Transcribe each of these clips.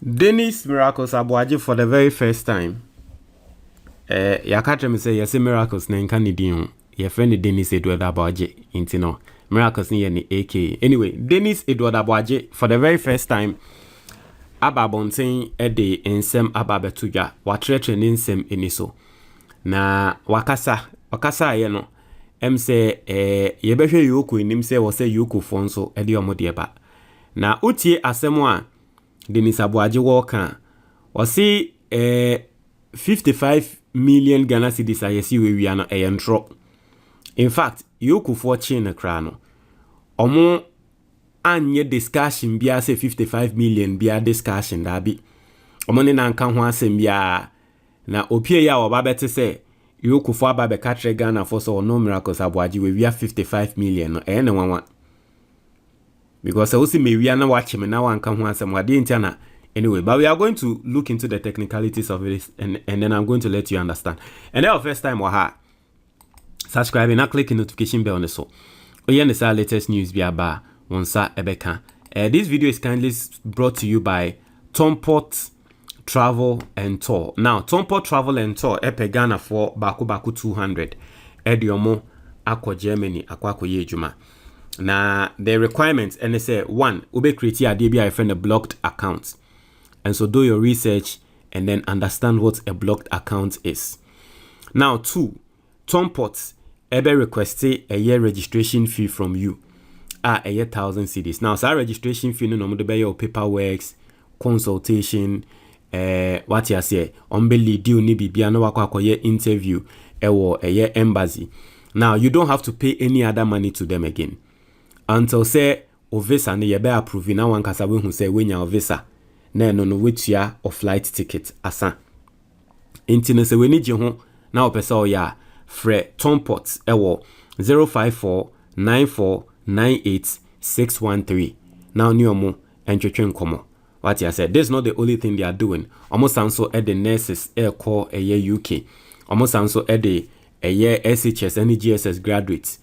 Miracles Aboagye for the very first time. Yakatra me say yes Miracles na nka ne din. Your friend Dennis Edward Aboagye inti no. Miracles ni ye AK. Anyway, Dennis Edward Aboagye for the very first time. Aba bonten de ensem aba betuja. Watretre ne ensem eniso. Na wakasa ye no. Say yebehwe yoko nim say wo say yoko fonso e de omode ba. Na utie asem a Dennis Aboagye woka o see 55 million Ghana cedis ayesi we no entro. In fact, yoku for chin kra no. Omo anye discussion bia say 55 million bia discussion da bi. Omo ne na nka ho asem bia na opie ya wo ba bete say yoku for aba be katre Ghana for so no Miracles Aboagye we 55 million no ne wanwa. Because I also may we are not watching me now and come once and anyway, but we are going to look into the technicalities of this and then I'm going to let you understand. And then our first time subscribe and click the notification bell on the so. This our latest news via bar onsa ebeka. This video is kindly brought to you by Tompot Travel and Tour. Now, Tompot Travel and Tour epe Ghana for baku 200. Ediomo akwa Germany akwa yejuma. Now, the requirements, and they say, 1, ube create a DBI friend a blocked account. And so do your research and then understand what a blocked account is. Now, 2, Tompot ebe request a year registration fee from you. A year 1,000 cedis. Now, so registration fee no mo be your paperwork, consultation, what you say, onbeli deal ni bibia no wakwa ye interview, a year embassy. Now, you don't have to pay any other money to them again. Until say o visa ne ye be approve na wan kasa we hu say we nya o visa na no wetua o flight ticket asa enti no say we ni je ho na o pese o ya frɛ Tompot ewo 0549498613 now ni omo entwetwe nkomo what I said. This is not the only thing they are doing. Almost also at the nurses call a year UK, almost also at the a year SHS and GSS graduates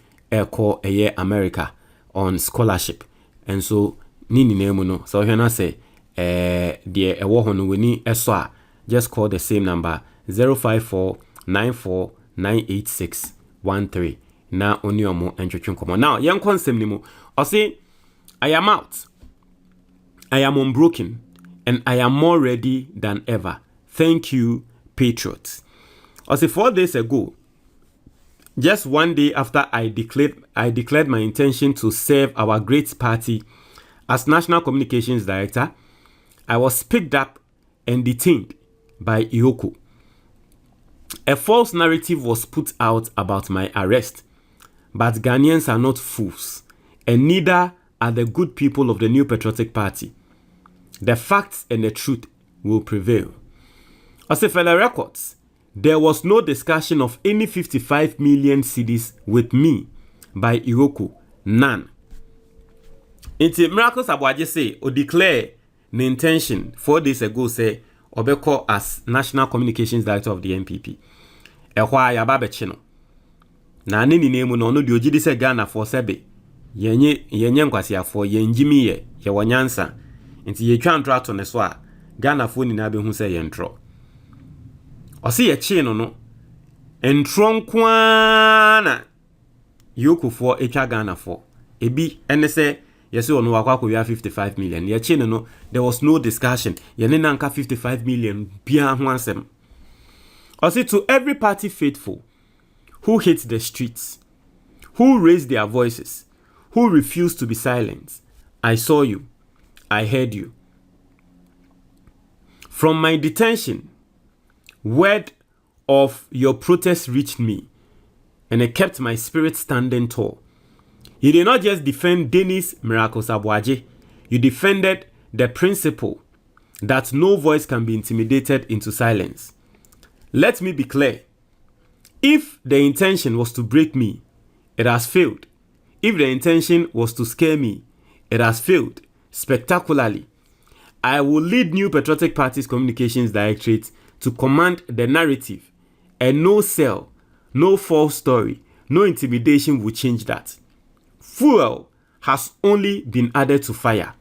call a year America on scholarship. And so nini name no so when I say the a war on we need just call the same number 0549498613 now only omo entwetwe nkomo. Now young consem ni mo I say I am out, I am unbroken, and I am more ready than ever. Thank you, patriots. I say 4 days ago, just one day after I declared my intention to serve our great party as National Communications Director, I was picked up and detained by Ioko. A false narrative was put out about my arrest, but Ghanaians are not fools, and neither are the good people of the New Patriotic Party. The facts and the truth will prevail. As a fellow records, there was no discussion of any 55 million cedis with me by Iroku. None. Until Miracles Aboagye say or declare the intention 4 days ago say Obeko as National Communications Director of the NPP. Ehwa ya babechi no. Na nini nemu no di ogidi se Ghana for sebe. Yenye nkwasi afo yenjimi ye wanyansa. Nti ye twa ntro ato ne so a Ghana fo ni na be hu se ye ntro. Osi ye chi no entro nkwana yokufo etwa Ghana fo ebi ene se yesi onu wakwa 55 million ye chi no there was no discussion ye ne nanka 55 million bia ho ansem. Osi to every party faithful who hate the streets, who raise their voices, who refuse to be silent, I saw you, I heard you. From my detention, word of your protest reached me, and it kept my spirit standing tall. You did not just defend Dennis Miracles Aboagye, you defended the principle that no voice can be intimidated into silence. Let me be clear. If the intention was to break me, it has failed. If the intention was to scare me, it has failed spectacularly. I will lead New Patriotic Party's Communications Directorate to command the narrative, and no sell, no false story, no intimidation will change that. Fuel has only been added to fire.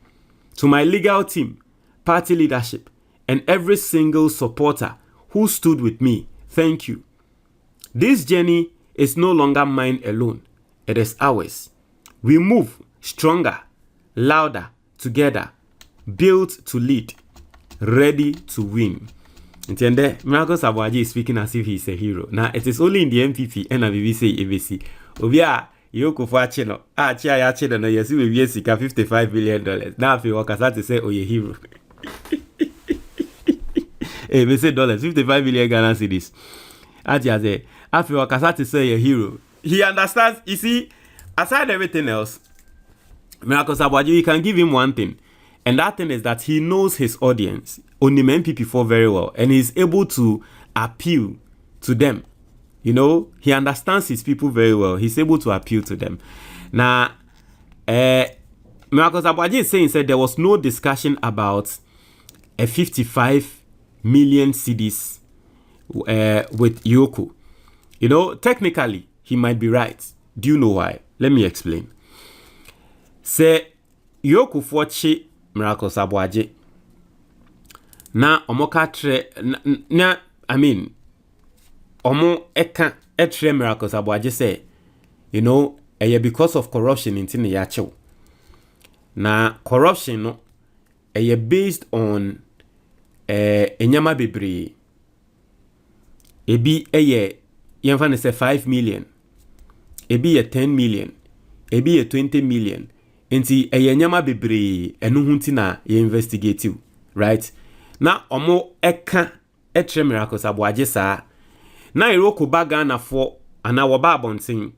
To my legal team, party leadership, and every single supporter who stood with me, thank you. This journey is no longer mine alone. It is ours. We move stronger, louder, together, built to lead, ready to win. And then Miracles Aboagye is speaking as if he's a hero. Now, it is only in the MPP and BBC ABC. Obia, Yoko for Chino. Chia Chino, no, yes, we will see $55 billion. Now, if you walk as to say, oh, you're a hero. Hey, we say dollars, 55 billion Ghana cedis. Achia say, after you walk as to say, you're a hero. He understands, you see, aside everything else, Miracles Aboagye, you can give him one thing. And that thing is that he knows his audience, only MPP4 very well, and he's able to appeal to them. You know, he understands his people very well. He's able to appeal to them. Now, Miracles Aboagye is saying there was no discussion about a 55 million cedis with Yoko. You know, technically, he might be right. Do you know why? Let me explain. Say, Yoko for Miracles Aboagye. Na omoka tre na I mean omo eka etre Miracles Aboagye say, you know, because of corruption in ne ya chew. Na corruption no based on enyama bebre. Ebi yemfa ne say 5 million. Ebi 10 million. Ebi 20 million. Enti nyama bebre enu hunti na ye investigate you, right? Na omo eka etre Miracles Aboagye saa. Na iroko ba Ghana for ana wo ba abonten.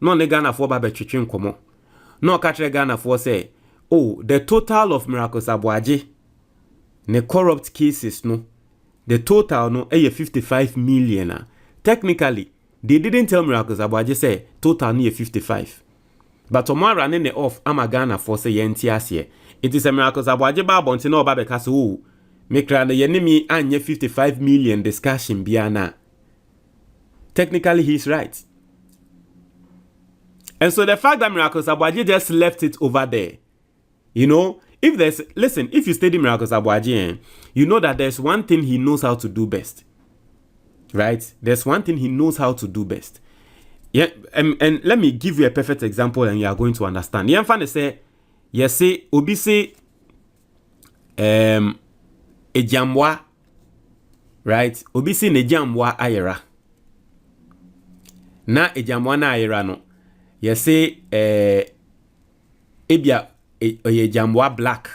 No ne Ghana for ba betwetwe nkomo. No ka tre Ghana for say, oh, the total of Miracles Aboagye ne corrupt cases no. The total no 55 million. Technically, they didn't tell Miracles Aboagye say total no 55. But tomorrow running it off, I'm a Ghana for say yentiasie. It is a Miracles Aboagye ba bonti no ba be kaso o. Make rana yenemi anye 55 million discussion biana. Technically he's right. And so the fact that Miracles Aboagye just left it over there. You know, if you study Miracles Aboagye, you know that there's one thing he knows how to do best. Right? There's one thing he knows how to do best. Yeah, and let me give you a perfect example and you are going to understand. Yeah, I'm say, yes, say, obi say, ejamwa, right? Obi say nejamwa ayera. Na ejamwa na ayera no. Yes, say, ebia ejamwa black.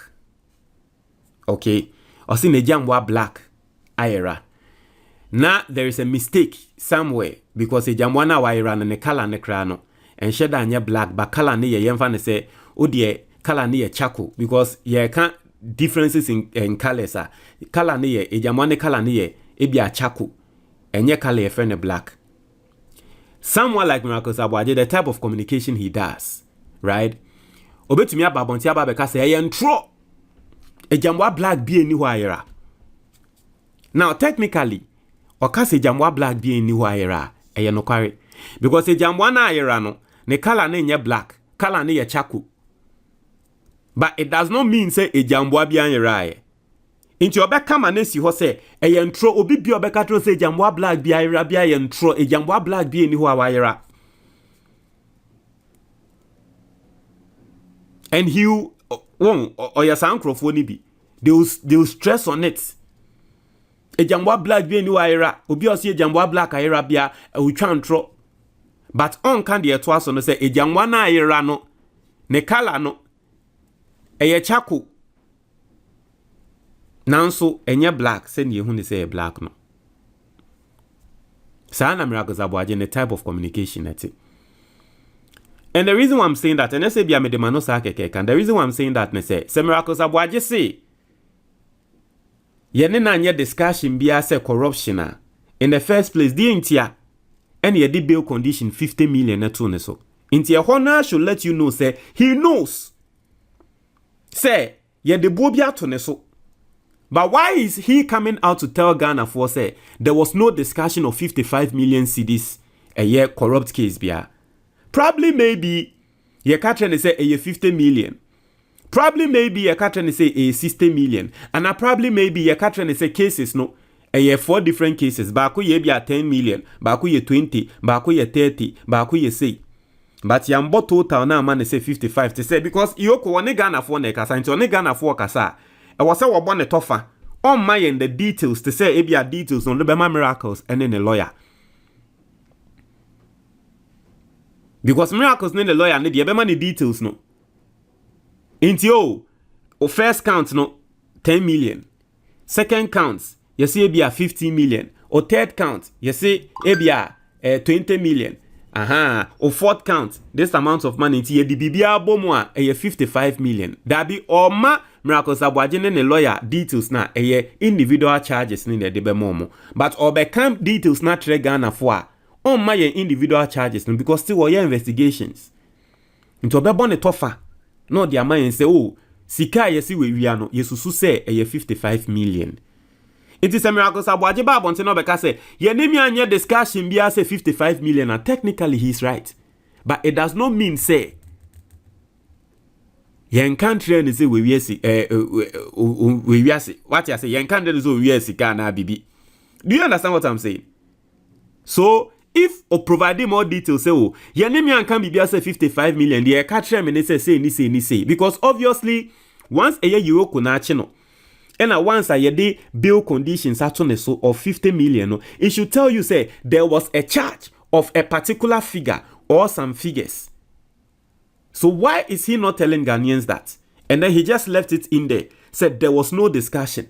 Okay. Or say nejamwa black ayera. Now there is a mistake somewhere because a jamwana wa iran ne color ne krano and sheda anya black but color ne ye yemfa ne say o de color ne ye charcoal because ye can differences in colors are color ne ye a jamwana color ne ye e bia charcoal and ye color ye friend black. Someone like Miracles Aboagye, the type of communication he does, right? Obetumi ababonti ababeka say ye ntro a jamwa black be ni wa. Now technically Okase jamwa black be ni waira eye no kware because e jamwa na ayera no ne color na nye black color na ye charcoal but it does not mean say e jamwa bi ayera e inti obeka ma na si ho say eye ntro obi bi obeka tro say jamwa black bi ayera bi aye ntro e jamwa black bi ni ho awayera and he won or your sankrofo ni bi they will stress on it. Ejamwa black be ni waira obi osi ejamwa black ayera bia utwantro but on kan de eto aso no say ejamwa na ayera no ne color no eye charcoal nanso enye black say ne hu ne say black no sana Miracles Aboagye the type of communication eti. And the reason why I'm saying that and say bia me de mano sa keke kan the reason why I'm saying that ne say Miracles Aboagye say yene na nye discussion biya say corruption in the first place di intia and ye di bail condition 50 million na to ne so intia hona should let you know say he knows say ye de bobia to ne so but why is he coming out to tell Ghana for say there was no discussion of 55 million cedis a year corrupt case biya probably maybe ye catch and say a 50 million Probably maybe a catch and say a 60 million. And I probably maybe a catch and say cases no. A 4 different cases. Baku ye be a 10 million. Baku ye 20. Baku ye 30. Baku ye say. But yambo total now man say 55 to say because yoko one Ghana for ne kasa into one Ghana for kasa. I was say wabon the tougher. On my end the details to say ebia details on the Bema Miracles and then a lawyer. Because Miracles need a lawyer and the Bema the details no. Into o first count no 10 million. Second counts you see ebia 15 million. Or third count you see ebia 20 million. Or fourth count, this amount of money to the BBA Bomwa a 55 million. That be or ma Miracles Aboagye ne lawyer details na a individual charges in the momo. But or become details na tre Ghana for on my individual charges because still your investigations. Into be bonne tofa. No the man say oh sika yesi we are no yesusu say a 55 million. It is a Miracles Aboagye Bible until no beka say ye name anya discussion bia say 55 million and technically he's right. But it does not mean say yen country and say we see what you say yen country is we see kana bibi. Do you understand what I'm saying? So if or providing more details say oh yen name an can bia say 55 million the country me say ni say because obviously once a year you ko na chi no and once I did bill conditions at so of 50 million, it should tell you say there was a charge of a particular figure or some figures. So why is he not telling Ghanaians that? And then he just left it in there, said there was no discussion.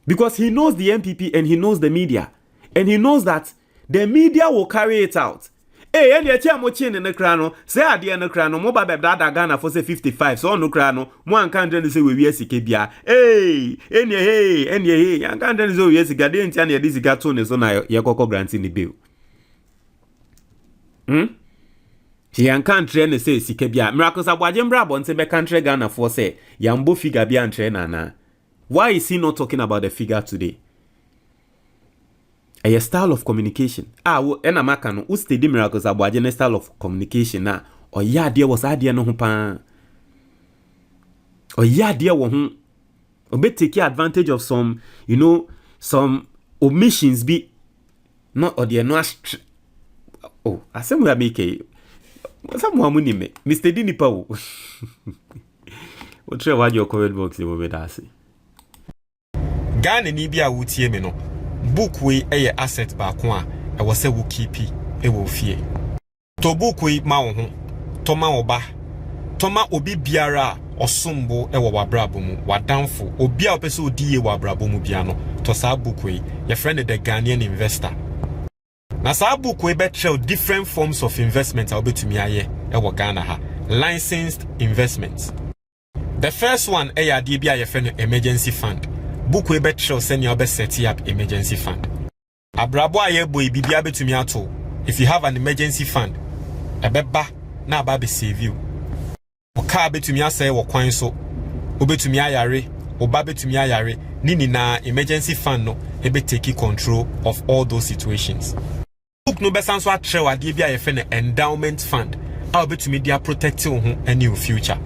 Because he knows the MPP and he knows the media. And he knows that the media will carry it out. Hey, and the chair mochin in the crano, say I dear no crano, moba dada Ghana for say 55, so no crano, one can't say we see Kibia. Hey, and ye, and can't say yes, Gadian Tanya, this gaton is on your cocoa grants in the bill. She can't train say Sikebia, Miracles Aboagye Brabon, say country Ghana for say, Yambo figure be and train na. Why is he not talking about the figure today? A style of communication. Ena maka no study Miracles Aboagye style of communication na. O ya dia was adia no ho pa. O ya dia wo ho. Obe take advantage of some, some omissions be not or dia no oh, asem we make some mo amuni me. Mr. Dinipa wo. O try what your comment box e wo be da say. Ghana ni bia wutie me no. Book we a asset ba ko a e wo se wo keep e wo fie to book we ma wo ho to ma wo ba to ma obi biara osombo e wo wabrabo mu wadanfo obi a opese odi ye wabrabo mu bia no to sa book we your friend the Ghanaian investor na sa book we be trail different forms of investment a obetumi aye e wo Ghana ha licensed investments. The first one e ya de bia your friend emergency fund. Book we bet show send you set up emergency fund. Abrabo aye boy bibia betumi ato. If you have an emergency fund, ebeba na aba be save you. Oka betumi asay wo kwan so. Obetumi ayare, oba betumi ayare. Nini na emergency fund no ebe take control of all those situations. Book no besan so atre wade bia ye fe na endowment fund. A obetumi dia protect wo ho any future.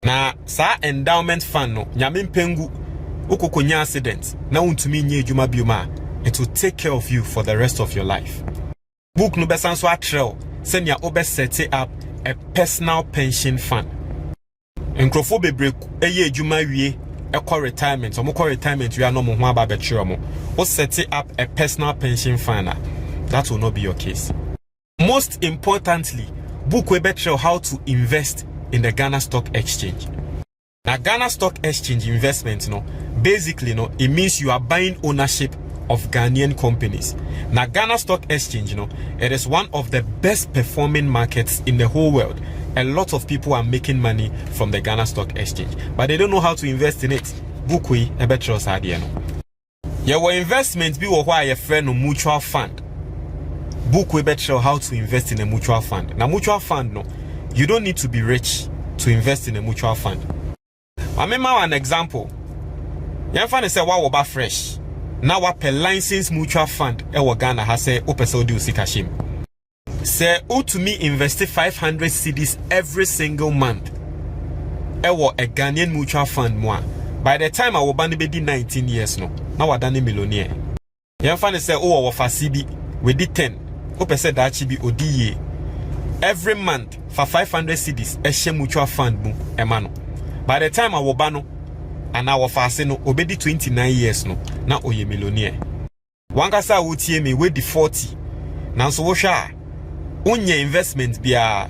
Na sa endowment fund no nyame mpengu Okokonya accident na untumi nye adwuma bioma it will take care of you for the rest of your life. Book no besan so atrel send ya obe set up a personal pension fund. Enkrofo bebre eye adwuma wie ekọ retirement omukọ retirement we are no mo ho aba betwe mo o set up a personal pension fund. That will not be your case. Most importantly, book we betrel how to invest in the Ghana Stock Exchange. Now Ghana Stock Exchange investment basically it means you are buying ownership of Ghanaian companies. Now Ghana Stock Exchange it is one of the best performing markets in the whole world. A lot of people are making money from the Ghana Stock Exchange, but they don't know how to invest in it. Book we a better idea your investments be why your friend no mutual fund. Book we better how to invest in a mutual fund. Now mutual fund you don't need to be rich to invest in a mutual fund. I remember an example. You find say wa woba fresh. Now what per license mutual fund e wo Ghana ha say opese odi usikashim. Say o to me invest 500 cedis every single month. ewo a Ghanaian mutual fund mo by the time I will ban be 19 years no na wadane millionaire yemfa ne say wo fa CB we di 10 o pese da chi bi odi ye every month for 500 cedis ehye mutual fund mu ema no by the time I will ban no and I will fast no obedi 29 years no na oye millionaire wankasa wotie me we di 40 nanso wo hwa onye investment bia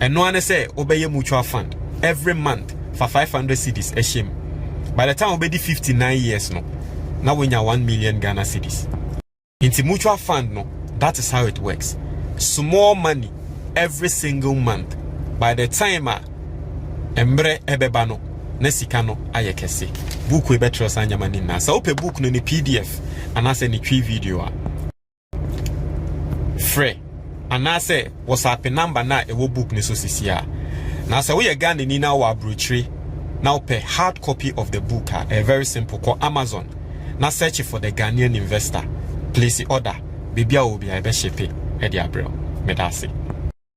eno ane say obeye mutual fund every month for 500 cedis ehye by the time obedi 59 years no na wenya 1 million Ghana cedis into mutual fund no that is how it works small money every single month by the time embre ebeba no na sika no ayekese book we better sanya mani na sa ope book no ni PDF anase ni twi video a free anase WhatsApp number na ewo book ni so sisia na sa we Ghana ni na wa brochure now pay hard copy of the book a very simple call Amazon na search for the Ghanaian investor place the order bibia will be able ship e dia bro medase